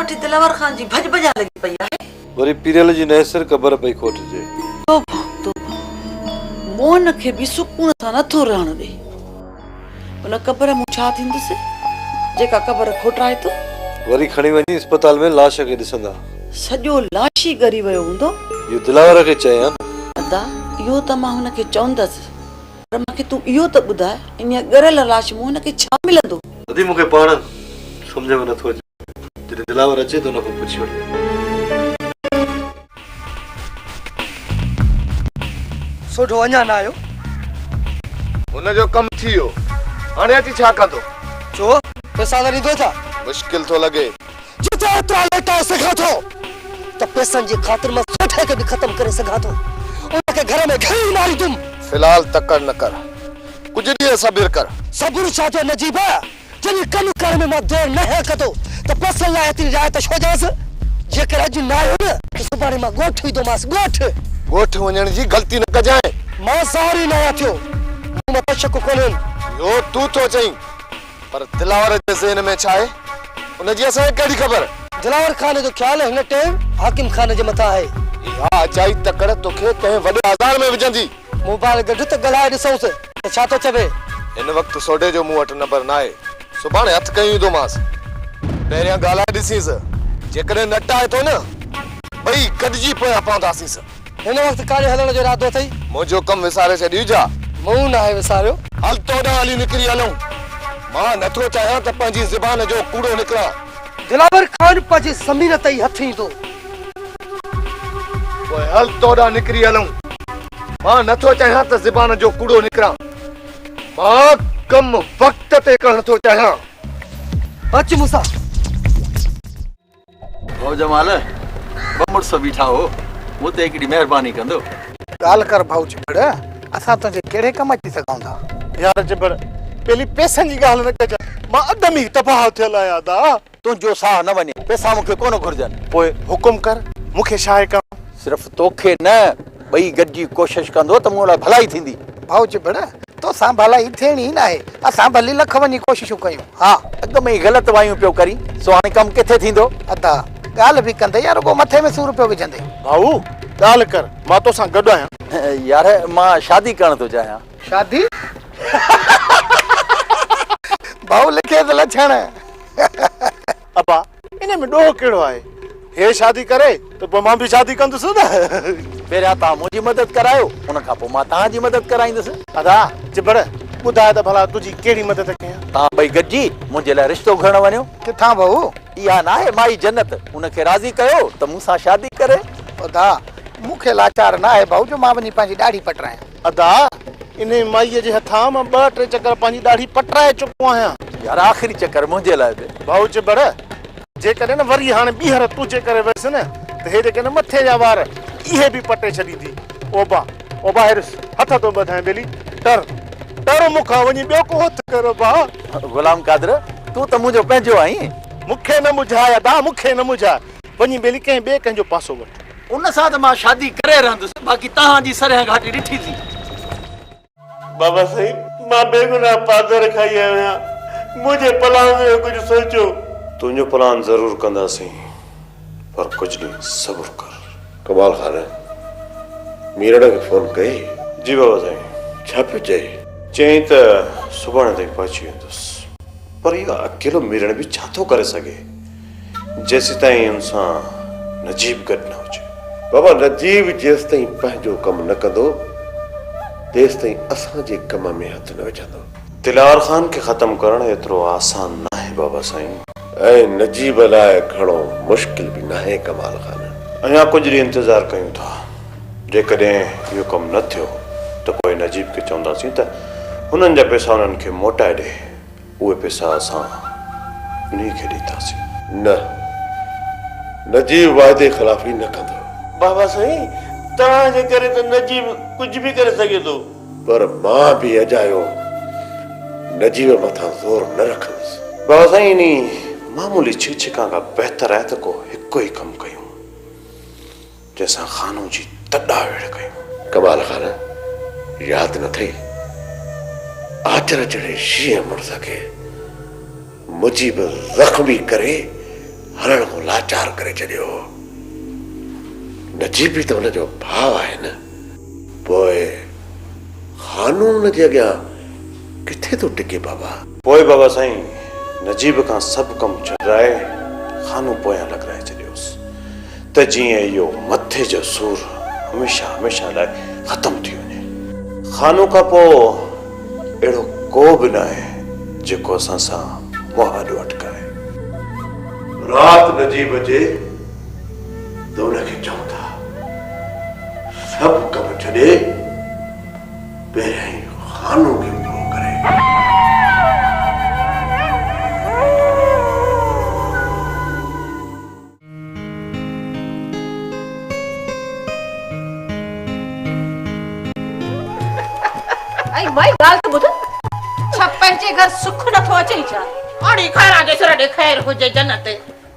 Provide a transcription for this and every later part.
वठी दिलावर खान जी भज भजा लगी पई आहे। वरी पीरियल जी नहसर क़बर पई खोटजे। तोबा तोबा, मोहन खे भी सुकून सां नथो रहण दे। उन क़बर मूं छा थींदुसि जेका क़बर खोटाए तो? वरी खणी वञी अस्पताल में लाश खे ॾिसंदा। सॼो लाश ई ॻरी वियो हूंदो। इहो दिलावर खे चए न। अदा इहो त मां हुनखे चवंदसि, पर मूंखे तूं इहो त ॿुधाए इन ॻरियल लाश मूं हुनखे छा मिलंदो? अदी मूंखे पाण सम्झ में नथो अचे। जॾहिं दिलावर अचे त हुनखां पुछी वठो। सुठो अञा न आयो। हुनजो कम थी वियो, हाणे अची छा कंदो? छो पैसा न ॾींदो छा? मुश्किल थो लॻे। जिते एतिरा लेटा सघां थो त पैसनि जी ख़ातिर मां सुठे खे बि ख़तम करे सघां थो। उनखे घर में घणी मारींदुमि। फिलहाल तकड़ न कर, कुछ ॾींहं सब्र कर। सब्र छा जो नजीब, जॾहिं कम करण में मां देर न कंदो त पैसनि लाइ एतिरी रायत छो ॾियांसि? जेकर अॼु न आयो न त सुभाणे मां ॻोठ ईंदोमांसि। ॻोठ वञण जी ग़लती न कजांइ। मां सारी न थियो, मूं मथां शक कोन्हे। इहो तूं थो चईं, पर दिलावर जे ज़हन में छा आहे उनजी असांखे कहिड़ी ख़बर? दिलावर खान जो ख़्यालु हिन टाइम हाकिम खान जे मथां आहे। इहा अजाई तकड़ तोखे कंहिं वॾे आज़ार में विझंदी। मोबाइल गॾु त ॻाल्हाए ॾिसूंसि त छा थो चवे। हिन वक़्तु सोडे जो मूं वटि नंबर न आहे। सुभाणे हथु कयूं ईंदोमांसि। पहिरियां ॻाल्हाए ॾिसीसि, जेकॾहिं न टाए थो न ॿई गॾिजी पोयां पवंदासीं। हिन वक़्तु काॾे हलण जो इरादो अथई? मुंहिंजो कमु विसारे छॾी जा। मूं न आहे विसारियो। हल तोॾां हली निकिरी हलूं। मां नथो चाहियां त पंहिंजी ज़ुबान जो कूड़ो निकिरां। दिलावर खान पंहिंजी ज़मीन ते ई हथ ईंदो। पोइ हल तोॾां निकिरी हलूं। मां नथो चाहियां त ज़ुबान जो कूड़ो निकिरां। मां कमु वक़्त ते करणु थो चाहियां। अच मूंसां। भाउ जमाल बमुड़स बीठा हो, मूं ते हिकिड़ी महिरबानी कंदो। ॻाल्हि कर भाउ चिबड़, असां तुंहिंजे कहिड़े कम अची सघूं था? यार चिबड़, पहली पैसनि जी ॻाल्हि न कजां। मां अदम ई तबाह थियल आहियां दा। तुंहिंजो साह न वञे, पैसा मूंखे कोन घुर्जनि। पोइ हुकुम कर, मूंखे छा आहे कमु? सिर्फ़ु तोखे न, ॿई गॾिजी कोशिशि कंदो त मूं लाइ भलाई थींदी। भाउ चिबड़, तोसां भलाई थियणी न आहे। असां भली लख वञी कोशिशूं कयूं। हा, अॻ में ई ग़लति वायूं पियो करी, सो हाणे कमु किथे थींदो? अदा ॻाल्हि बि कंदे या रुगो मथे में सूर पियो विझंदे। भाऊ ॻाल्हि कर, मां तोसां गॾु आहियां। यार मां शादी करण थो चाहियां। शादी? भाऊ लिखे त लछण। अबा इन में ॾोह कहिड़ो आहे? हे शादी करे त पोइ मां बि शादी कंदुसि न। पहिरियां तव्हां मुंहिंजी मदद करायो, उन खां पोइ मां तव्हांजी मदद कराईंदुसि। अदा चिबड़, ॿुधाए त भला तुंहिंजी कहिड़ी मदद कयां? तव्हां ॿई गॾिजी मुंहिंजे लाइ रिश्तो खणण वञो। किथां भाऊ? इहा न आहे माई जन्नत, उनखे राज़ी कयो त मूंसां शादी करे। अदा मूंखे लाचार न आहे भाऊ जो मां वञी पंहिंजी ॾाढ़ी पटरायां। अदा इन माईअ जे हथां मां 2-3 चकर पंहिंजी ॾाढ़ी पटराए चुको आहियां। यार आख़िरी चकर मुंहिंजे लाइ बि। भाऊ चिबड़, जेकॾहिं न वरी हाणे ॿीहर तुंहिंजे करे वयसि न त हे जेके न मथे जा वार इहे बि पटे छॾींदी। ओबा ओबा हेरिस, हथ तो ॿधाए बेली। डर मूंखां वञी ॿियो को हथु कर भाउ। गुलाम कादर, तूं त मुंहिंजो पंहिंजो आहीं। मूंखे न मुझाए अदा, मूंखे न मुझाए। वञी बेली कंहिं ॿिए कंहिंजो पासो वठ। उन सां त मां शादी करे रहंदुसि, बाक़ी तव्हांजी सरह घाटी ॾिठी थी। बाबा साईं, मां बेगुनाह पादर खाई आयो आहियां। मुंहिंजे प्लान जो कुझु सोचो। तुंहिंजो प्लान ज़रूर कंदासीं, पर कुछ ॾींहं सब्र कर। कमाल खान मीरड़ खे फोन कई? जी बाबा साईं। छा पियो चए? चई त सुभाणे ताईं पहुची वेंदुसि, पर इहो अकेलो मीरड़ बि छा थो करे सघे जेसि ताईं हुन सां नजीब गॾु न हुजे। बाबा नजीब जेसि ताईं पंहिंजो कमु न कंदो तेसि ताईं असांजे कम में हथु न विझंदो। दिलावर खान खे ख़तमु करणु एतिरो आसान न आहे बाबा साईं, ऐं नजीब लाइ घणो मुश्किल बि न आहे कमाल खान। अञा कुझु ॾींहं इंतज़ारु कयूं था। जेकॾहिं इहो कमु न थियो त पोइ नजीब खे चवंदासीं त हुननि जा पैसा हुननि खे मोटाए ॾे। उहे पैसा असां उन्ही खे ॾींदासीं। न, नजीब वाइदे ख़िलाफ़ी न कंदो। बाबा साईं, तव्हांजे करे त नजीब कुझु बि करे सघे थो। पर मां बि अजायो नजीब मथां ज़ोर न रखंदुसि। बाबा साईं, इन मामूली छिका खां बहितर आहे त को हिकु ई कमु कयूं जंहिंसां खानों जी तॾावेड़ कयूं। कमाल खान, यादि न अथई आचर जड़े शींहं मुड़स खे मुजीब ज़ख़्मी करे हरण को लाचार करे छॾियो। नजीब बि त हुनजो भाउ आहे न, पोइ खानू हुनजे अॻियां किथे थो टिके बाबा? पोइ बाबा साईं नजीब खां सभु कमु छॾाए खानू पोयां लॻाए छॾियोसि त जीअं इहो मथे जो सूर हमेशह हमेशह लाइ ख़तमु थी वञे। खानू खां पोइ अहिड़ो को बि न आहे जेको असां सां मुहाॾो अटकाए। राति नजीब अचे त हुनखे चऊं था सभु कमु छॾे पहिरियां ई खानू खे पूरो करे। आई माई ॻाल्हि त ॿुध, छा पंहिंजे घर सुख नथो अचे छा? अड़ी खैरा जे सिर ॾे खैर हुजे जन्नत।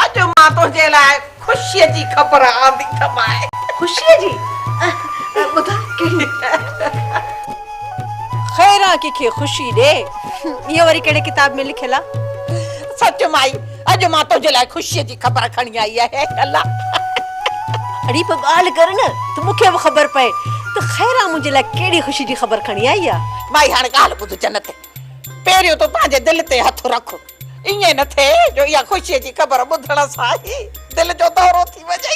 अॼु मां तुंहिंजे लाइ ख़ुशीअ जी ख़बर आंदी थमाए। खुशीअ जी? ॿुधा कहिड़ी खैरा के खुशी ॾे, इहो वरी कहिड़े किताब में लिखियल आहे? सच माई, अॼु मां तुंहिंजे लाइ ख़ुशीअ जी ख़बर खणी आई आहे। अल्लाह अड़ी पोइ ॻाल्हि कर न, त मूंखे बि ख़बर पए त खैरा मुंहिंजे लाइ कहिड़ी ख़ुशी जी ख़बर खणी आई आहे। माई हाणे ॻाल्हि ॿुध जन्नत, पहिरियों तो पंहिंजे दिलि ते हथ रख। ईअं न थिए जो इहा ख़ुशीअ जी ख़बर ॿुधण सां ई दिलि जो दौरो थी वञे।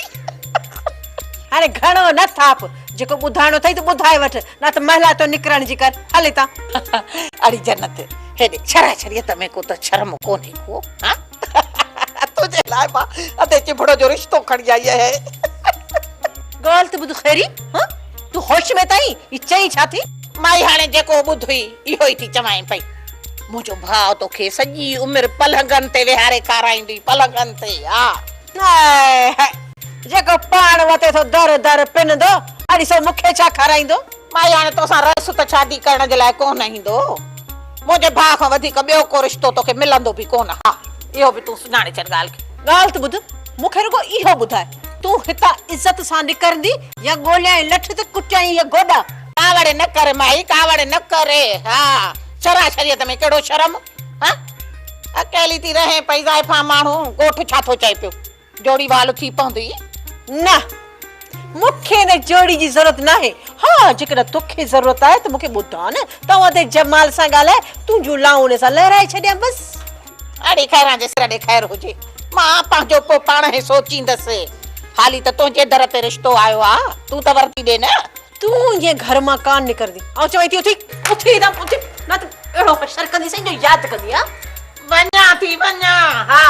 हाणे घणो न थाप, जेको ॿुधाइणो अथई त ॿुधाए वठ, न त महिला तो निकिरण जी कर। हले ता अड़ी जन्नत, हेॾे शराशरियत में को त शर्म कोन्हे को? हाँ तुझे लाइ मां अधे चिबड़ो जो रिश्तो खणी आई आहे। ॻाल्हि त ॿुध खैरी, हां तूं होश में ताई ई चई छा थी? माई हाणे जेको ॿुधई इहो ई थी चवां पई। मुंहिंजो भाउ तोखे सॼी उमिरि पलंगनि ते विहारे खाराईंदी, पलंगनि ते। हा जेको पाण वते थो दर दर पिनंदो, अड़ी सो मूंखे छा खाराईंदो? माई हाणे तोसां रस त शादी करण जे लाइ कोन ईंदो। मुंहिंजे भाउ खां वधीक ॿियो को रिश्तो तोखे मिलंदो बि कोन। हा इहो बि तूं सुञाणे छॾ ॻाल्हि खे। ॻाल्हि त ॿुध, मूंखे रुगो इहो ॿुधाए, तूं हितां इज़त सां निकरंदी या ॻोल्हियां लठ ते कुटियां इहे गोॾा? कावड़ न कर माई, कावड़ न करे। हा शराशरियत में कहिड़ो शर्म? हा अकेली थी रहे पई ज़ाइफा माण्हू, ॻोठ छा थो चए पियो? जोड़ी वाल थी पवंदी न, मूंखे न जोड़ी जी ज़रूरत न आहे। हाँ जेकॾहिं तोखे ज़रूरत आहे त मूंखे ॿुधा न, तव्हां ते जमाल सां ॻाल्हाए, तुंहिंजूं लाऊं उन सां लहराए छॾियां बसि। अड़ी खैरा जे सिर ॾे खैर हुजे, मां पंहिंजो पोइ पाण ई सोचींदसि। हाली त तुंहिंजे दर ते रिश्तो आयो आहे, तूं त वरती ॾे न। तूं ये घर मां कान निकरदी। ऐं चवई थी उथी उथी ना उथी, न त अहिड़ो हशर कंदी सही जो यादि कंदी। हा वञा थी वञा। हा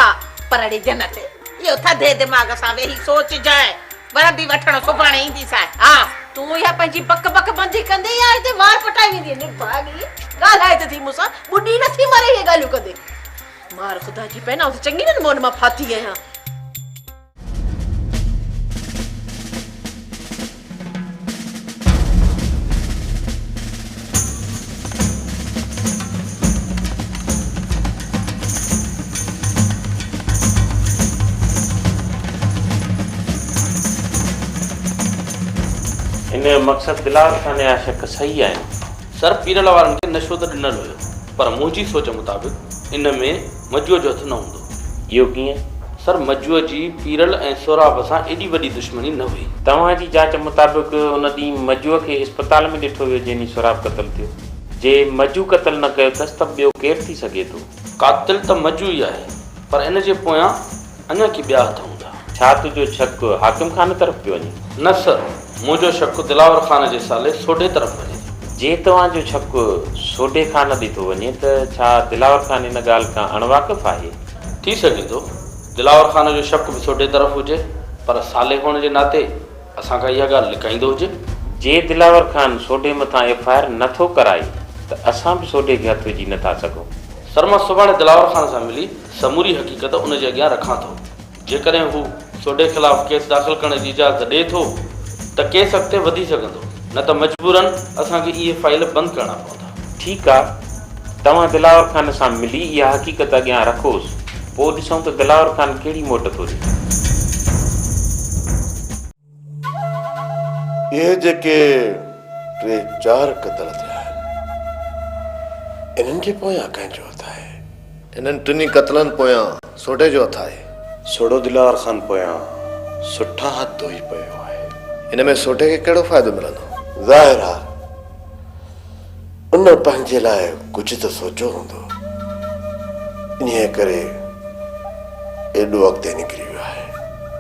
पर अड़ी जन्नत, इहो थधे दिमाग़ सां वेही सोचजांइ, वरदी वठण सुभाणे ईंदी सां। हा तूं या पंहिंजी बक बक बंदी कंदे या हिते वार पटाई वेंदी निर्भागी। ॻाल्हाए त थी मूंसां, ॿुॾी नथी मरे इहे ॻाल्हियूं कंदे। मार ख़ुदा जी पहिना त चङी न मोन मां फाती आहियां। इन मक़सद दिलावर खाने जा शक सही आहिनि। सर पीरल वारनि खे नशो त ॾिनल हुयो, पर मुंहिंजी सोच मुताबिक़ इन में मजूअ जो हथु न हूंदो। इहो कीअं? सर मजूअ जी पीरल ऐं सोराब सां एॾी वॾी दुश्मनी न हुई। तव्हांजी जांच मुताबिक़ उन ॾींहुं मजूअ खे इस्पताल में ॾिठो वियो जंहिं ॾींहुं सोराब क़तल थियो। जे मजू क़तल न कयो अथसि त ॿियो केरु थी सघे थो? कातिल त मजू ई आहे, पर इन जे पोयां अञा की ॿिया हथ हूंदा। छा तुंहिंजो शक हाकिम खान तरफ़ पियो वञे? न सर, मुंहिंजो शक दिलावर खान जे साले सोडे तरफ़ वञे। जे तव्हांजो शक सोडे खान ॾे थो वञे त छा दिलावर खान इन ॻाल्हि खां अणवाक़िफ़ आहे? थी सघे थो दिलावर खान जो शक बि सोडे तरफ़ हुजे, पर साले हुअण जे नाते असांखां इहा ॻाल्हि लिकाईंदो हुजे। जे दिलावर खान सोडे मथां FIR नथो कराए त असां बि सोडे खे हथु विझी नथा सघूं। सर मां सुभाणे दिलावर खान सां मिली समूरी हक़ीक़त उन जे अॻियां रखां थो। जेकॾहिं हू सोडे ख़िलाफ़ केस दाख़िल करण जी इजाज़त ॾिए थो त केस अॻिते वधी सघंदो, न त मजबूरन असांखे इहे फाइल बंदि करणा पवंदा। ठीकु आहे, तव्हां दिलावर खान सां मिली इहा हक़ीक़त अॻियां रखोसि, पोइ ॾिसूं त दिलावर खान कहिड़ी मोट थो ॾिए। इहे जेके 3-4 क़तल थिया इन्हनि जे पोयां कंहिंजो हथु आहे? इन्हनि टिनी क़तलनि पोयां सोडे जो हथु आहे। सोडो दिलावर खान पोयां सुठा हथ धोई पियो आहे। इन में सोटे खे कहिड़ो फ़ाइदो मिलंदो? ज़ाहिर आहे उन पंहिंजे लाइ कुझु त सोचियो हूंदो, इन्हीअ करे एॾो अॻिते निकिरी वियो आहे।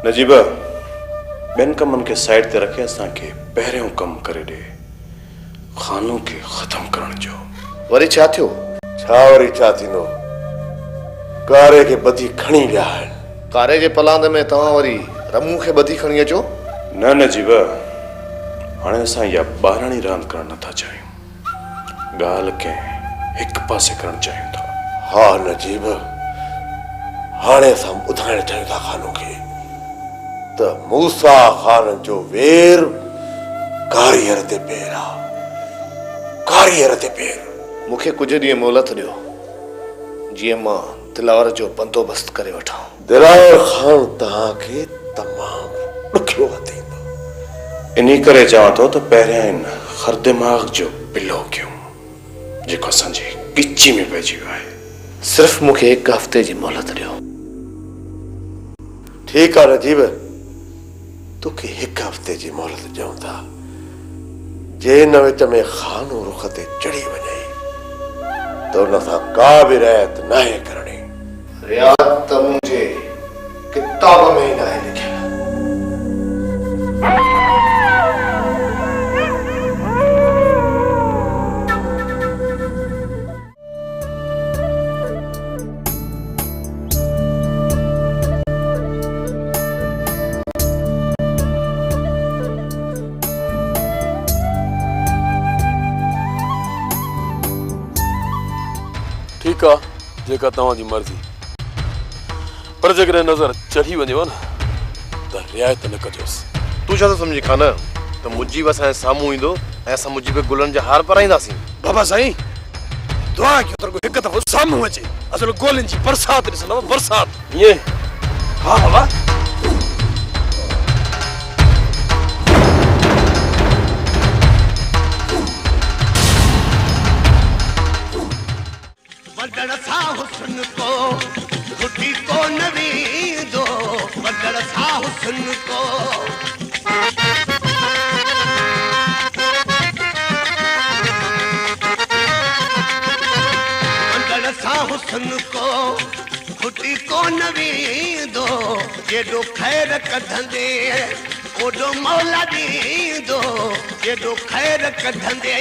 नजीब ॿियनि कमनि खे साइड ते रखे असांखे पहिरियों कमु करे ॾे, खानो खे ख़तमु करण जो। वरी छा थियो? छा वरी छा थींदो? कारे खे ॿधी खणी विया आहिनि। कारे जे पलांद में तव्हां वरी रमू खे ॿधी खणी अचो? न नजीब, हाणे असां इहा ॿारणी रांदि करणु नथा चाहियूं, ॻाल्हि कंहिं हिकु पासे करणु चाहियूं था। हा नजीब, हाणे असां ॿुधाइणु चाहियूं था खानो खे त मूसा ख़ान जो वेर कारीगर ते पेर आहे, कारीगर ते पेर। मूंखे कुझु ॾींहं मोहलत ॾियो, जीअं मां दिलावर जो बंदोबस्तु करे वठां। दिलावर ख़ान तव्हांखे तमामु ॾुखियो थींदो, इन्ही करे चवां थो त पहिरियां हिन हर दिमाग़ जो पिलो कयूं जेको असांजी गिची में पइजी वियो आहे। सिर्फ़ु मूंखे हिकु हफ़्ते जी मोहलत ॾियो। ठीकु आहे नजीब, तोखे हिकु हफ़्ते जी मोहलत ॾियूं था। जे न विच में खानो रुख ते चढ़ी वञे त उन सां का बि रिआयत नाहे करणी। रियात त मुंहिंजे किताब में ई नाहे लिखियलु। ठीकु आहे, जेका तव्हांजी मर्ज़ी, पर जेकॾहिं नज़र चढ़ी वञेव न त रिआयत न कजोसि। तूं छा थो सम्झी खान त मुजीब असांजे साम्हूं ईंदो ऐं असां मुजीब गुलनि जा हार पाराईंदासीं? बाबा साईं, दुआ कयो त हिकु दफ़ो साम्हूं अचे, असुल गोलियुनि जी बरसाति ॾिसंदव, बरसाति। ईअं? हा बाबा। वडड़ सा हुस्न को घुटी को नवी दो, वडड़ सा हुस्न को वडड़ सा हुस्न को घुटी को नवी दो, जेॾो ख़ैर कढंदे ओॾो मौला ॾींदो, जेॾो ख़ैर कढंदे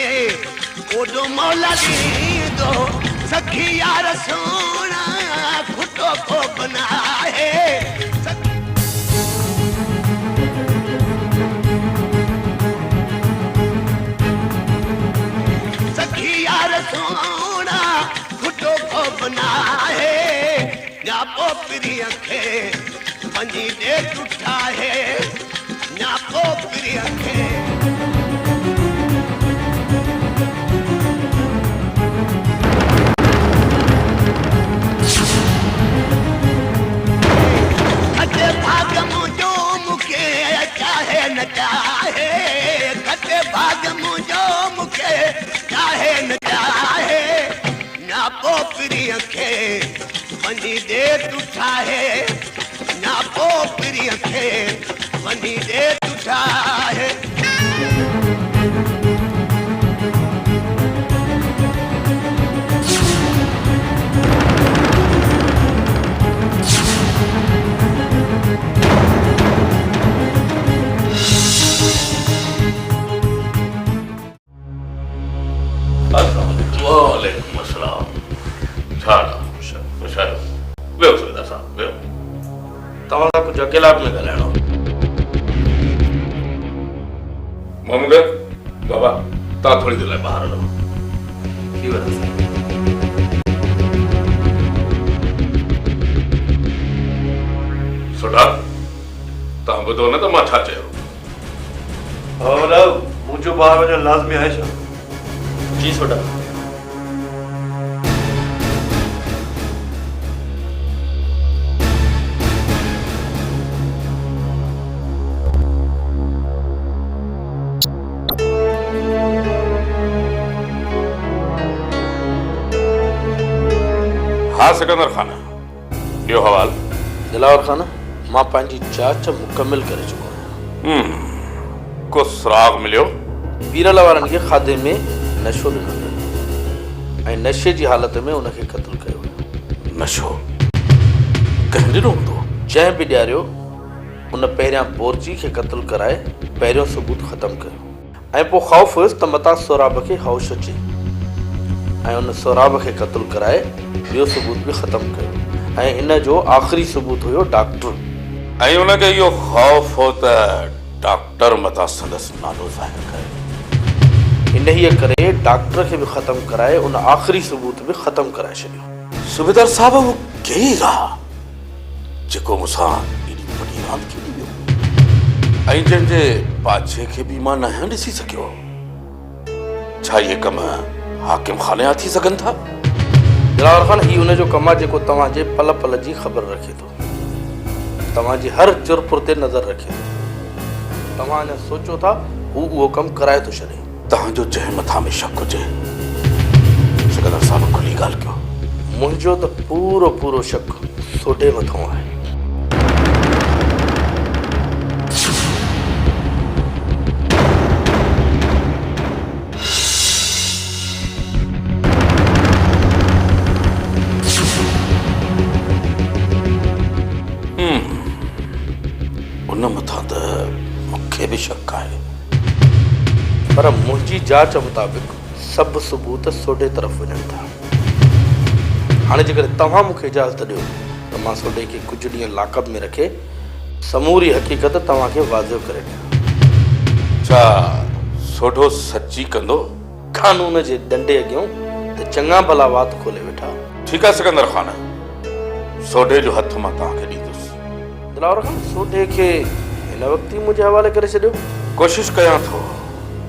ओॾो मौला ॾींदो। सखी यार सोना खुटो को बनाए, सखी यार सोना खुटो को बनाए, न्यापो प्रिय खे वञी ॾे टुटाए, न्यापो प्रिय खे भाग मुझो मुखे चाहे न चाहे, खटे भाग मुझो मुखे चाहे न चाहे, न्यापो प्रिय खे वञी ॾे टुटाए, न्यापो प्रिय खे वञी ॾे टुटाए। वालेकुम अस्सलाम। छा वेहो सुविधा साहब, वेहो। तव्हां सां कुझु अकेला में ॻाल्हाइणो। मोहम्मद बाबा, तव्हां थोरी देरि लाइ ॿाहिरि हलो। थी वेंदो साईं। सुठा, तव्हां ॿुधो न त मां छा चयो? हा ॿुधायो, मुंहिंजो ॿाहिरि वञणु लाज़मी आहे छा? जी सोडा। हाँ सिकंदर खान, ॾियो हवाल। दिलावर खान मां पंहिंजी जांच मुकमिल करे चुको आहियां। को सुराग मिलियो? पीरल वारनि खे खाधे में नशो ॾिनो वियो ऐं नशे जी हालत में उनखे क़त्ल कयो वियो। नशो कंहिं ॾिनो हूंदो? जंहिं बि ॾियारियो उन पहिरियां बोरजी खे क़त्ल कराए पहिरियों सबूत ख़तमु कयो ऐं पोइ ख़ौफ़ हुयुसि त मता सोराब खे हौश अचे ऐं उन सोराब खे क़त्ल कराए ॿियो सबूत बि ख़तमु कयो ऐं इन जो आख़िरी सबूत हुयो डॉक्टर। ऐं उनखे इहो ख़ौफ़ हो त डॉक्टर मता संदसि नालो ज़ाहिर करे। इन ई करे डॉक्टर खे बि ख़तमु कराए उन आख़िरी सबूत बि ख़तमु कराए छॾियो। सूबेदार साहब वो केरु आहे जेको मूंसां एॾी वॾी रांदि खेॾी वियो ऐं जंहिंजे पाछे खे बि मां न ॾिसी सघियो? छा इहे कम हाकिम खाने जा थी सघनि था? दिलावर खान ही उनजो कमु आहे जेको तव्हांजे पल पल जी ख़बर रखे थो, तव्हांजी हर चुरपुर ते नज़र रखे थो। तव्हां अञा सोचो था हू उहो कमु कराए थो छॾे। तव्हांजो जंहिं मथां में शक हुजे सिकंदर साहब खुली ॻाल्हि कयो। मुंहिंजो त पूरो पूरो शक सोडे मथां आहे। उन मथां त मूंखे बि शक आहे, पर मुंहिंजी जांच मुताबिक़ सभु सबूत सोडे तरफ़ वञनि था। हाणे जेकर तव्हां मूंखे इजाज़त ॾियो त मां सोडे खे कुझु ॾींहं लाकअप में रखे समूरी हक़ीक़त तव्हांखे वाज़िब करे ॾियां। छा सोढो सची कंदो? कानून जे डंडे अॻियां त चङा भला वात खोले वेठा। ठीकु आहे सिकंदर खान, सोढे जो हथ मां तव्हांखे ॾींदुसि। दिलावर खान सोडे खे हिन वक़्तु ई मुंहिंजे हवाले करे छॾियो। कोशिशि कयां थो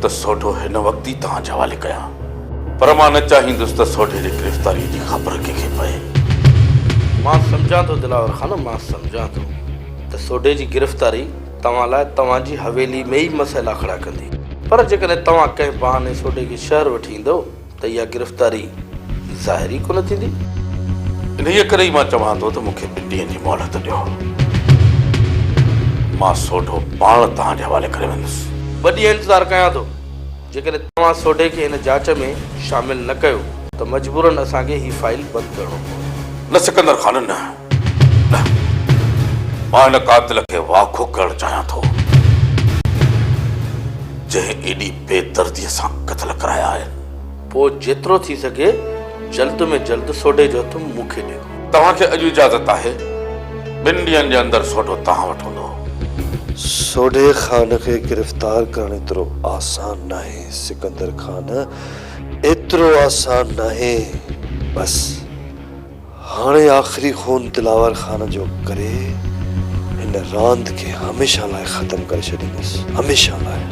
त सोढो हिन वक़्तु ई तव्हांजे हवाले कयां, पर मां न चाहींदुसि त सोढे जी गिरफ़्तारी जी ख़बर कंहिंखे पए। मां सम्झां थो दिलावर खान, मां सम्झां थो त सोडे जी गिरफ़्तारी तव्हां लाइ तव्हांजी हवेली में ई मसइला खड़ा कंदी, पर जेकॾहिं तव्हां कंहिं बहाने सोडे खे शहर वठी ईंदव त इहा गिरफ़्तारी ज़ाहिरी कोन थींदी। इन करे ई मां चवां थो त मूंखे 2 ॾींहंनि जी मोहलत ॾियो। मां सोढो पाण तव्हांजे हवाले करे वेंदुसि। 2 ॾींहं इंतज़ारु कयां थो। जेकॾहिं तव्हां सोडे खे हिन जांच में शामिल न कयो त मजबूरन असांखे ही फाइल बंदि करणो पवंदो। न सिकंदर खान, न, मां हिन कातिल खे वाखो करणु चाहियां थो जंहिं एॾी बेदर्दीअ सां क़त्ल कराया आहिनि। पोइ जेतिरो थी सघे जल्द में जल्द सोडे जो हथ मूंखे ॾियो। तव्हांखे अॼु इजाज़त आहे, 2 ॾींहंनि जे अंदरि सोढो तव्हां वटि हूंदो। सोडे खान खे गिरफ़्तार करण एतिरो आसान नाहे सिकंदर खान, एतिरो आसान नाहे। बस हाणे आख़िरी खून दिलावर खान जो करे हिन रांदि खे हमेशह लाइ ख़तमु करे छॾींदुसि, हमेशह लाइ।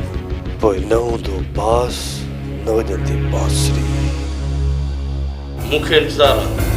पोइ न हूंदो बास, न वॼंदी बांसुरी। मूंखे इंतज़ारु आहे।